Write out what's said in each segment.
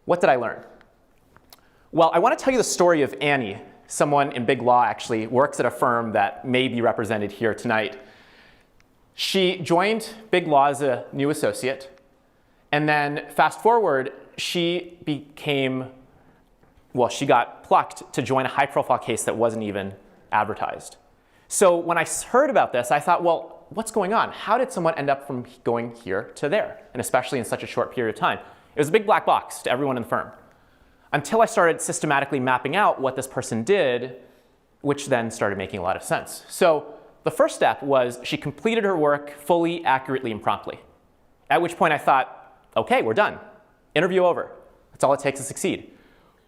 What did I learn? Well, I want to tell you the story of Annie. Someone in big law actually works at a firm that may be represented here tonight. She joined big law as a new associate, and then fast forward, she got plucked to join a high-profile case that wasn't even advertised. So when I heard about this, I thought, well, what's going on? How did someone end up from going here to there, and especially in such a short period of time? It was a big black box to everyone in the firm, until I started systematically mapping out what this person did, which then started making a lot of sense. So the first step was she completed her work fully, accurately, and promptly, at which point I thought, okay, we're done. Interview over. That's all it takes to succeed.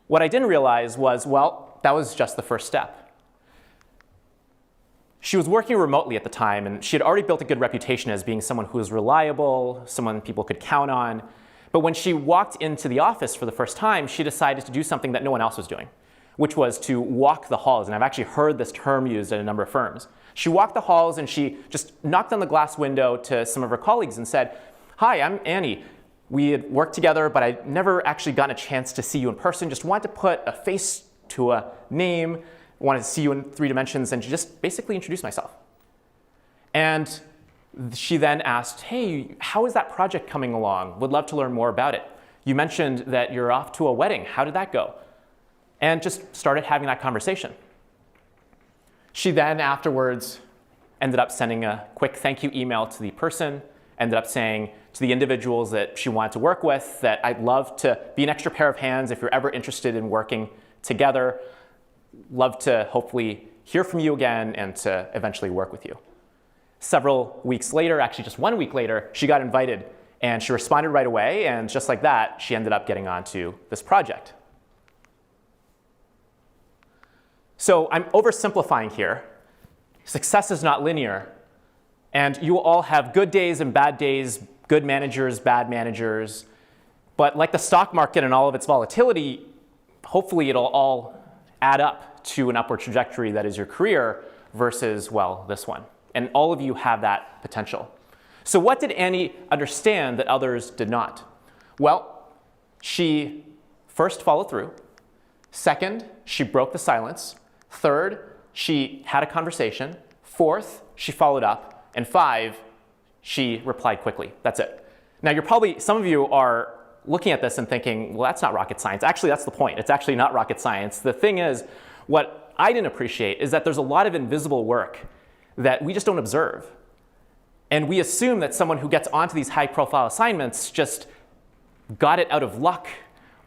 What I didn't realize was, well, that was just the first step. She was working remotely at the time, and she had already built a good reputation as being someone who was reliable, someone people could count on. But when she walked into the office for the first time, she decided to do something that no one else was doing, which was to walk the halls. And I've actually heard this term used at a number of firms. She walked the halls and she just knocked on the glass window to some of her colleagues and said, "Hi, I'm Annie. We had worked together, but I never actually gotten a chance to see you in person. Just wanted to put a face to a name, wanted to see you in 3 dimensions, and just basically introduce myself." And she then asked, "Hey, how is that project coming along? Would love to learn more about it. You mentioned that you're off to a wedding. How did that go?" And just started having that conversation. She then afterwards ended up sending a quick thank you email to the person, ended up saying to the individuals that she wanted to work with that I'd love to be an extra pair of hands if you're ever interested in working together. Love to hopefully hear from you again and to eventually work with you. Several weeks later, actually just 1 week later, she got invited and she responded right away, and just like that, she ended up getting onto this project. So I'm oversimplifying here. Success is not linear, and you will all have good days and bad days, good managers, bad managers, but like the stock market and all of its volatility, hopefully it'll all add up to an upward trajectory that is your career versus, well, this one. And all of you have that potential. So what did Annie understand that others did not? Well, she first followed through. Second, she broke the silence. Third, she had a conversation. Fourth, she followed up. And 5, she replied quickly. That's it. Now some of you are looking at this and thinking, well, that's not rocket science. Actually, that's the point. It's actually not rocket science. The thing is, what I didn't appreciate is that there's a lot of invisible work that we just don't observe. And we assume that someone who gets onto these high-profile assignments just got it out of luck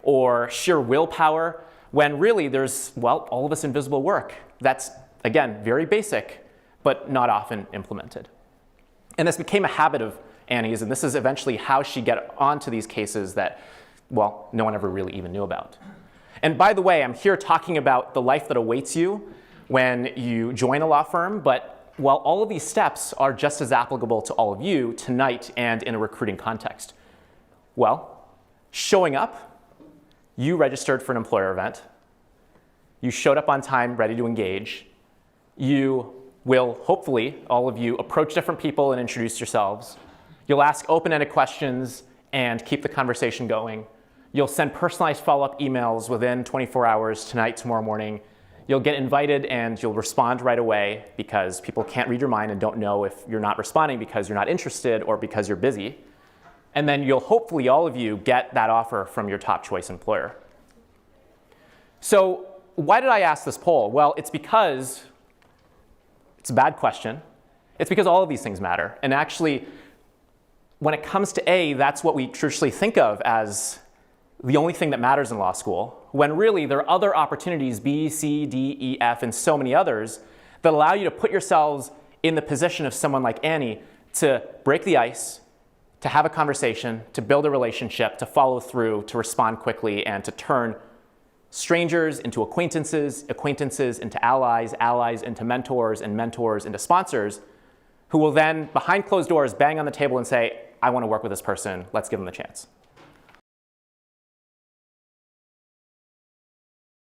or sheer willpower, when really there's, well, all of this invisible work that's, again, very basic, but not often implemented. And this became a habit of Annie's, and this is eventually how she got onto these cases that, well, no one ever really even knew about. And by the way, I'm here talking about the life that awaits you when you join a law firm, but while all of these steps are just as applicable to all of you tonight and in a recruiting context. Well, showing up, you registered for an employer event. You showed up on time, ready to engage. You will, hopefully, all of you approach different people and introduce yourselves. You'll ask open-ended questions and keep the conversation going. You'll send personalized follow-up emails within 24 hours, tonight, tomorrow morning. You'll get invited and you'll respond right away because people can't read your mind and don't know if you're not responding because you're not interested or because you're busy. And then you'll hopefully, all of you, get that offer from your top choice employer. So why did I ask this poll? Well, it's because it's a bad question. It's because all of these things matter. And actually, when it comes to A, that's what we traditionally think of as the only thing that matters in law school, when really there are other opportunities, B, C, D, E, F, and so many others, that allow you to put yourselves in the position of someone like Annie to break the ice, to have a conversation, to build a relationship, to follow through, to respond quickly, and to turn strangers into acquaintances, acquaintances into allies, allies into mentors, and mentors into sponsors, who will then, behind closed doors, bang on the table and say, I want to work with this person, let's give them the chance.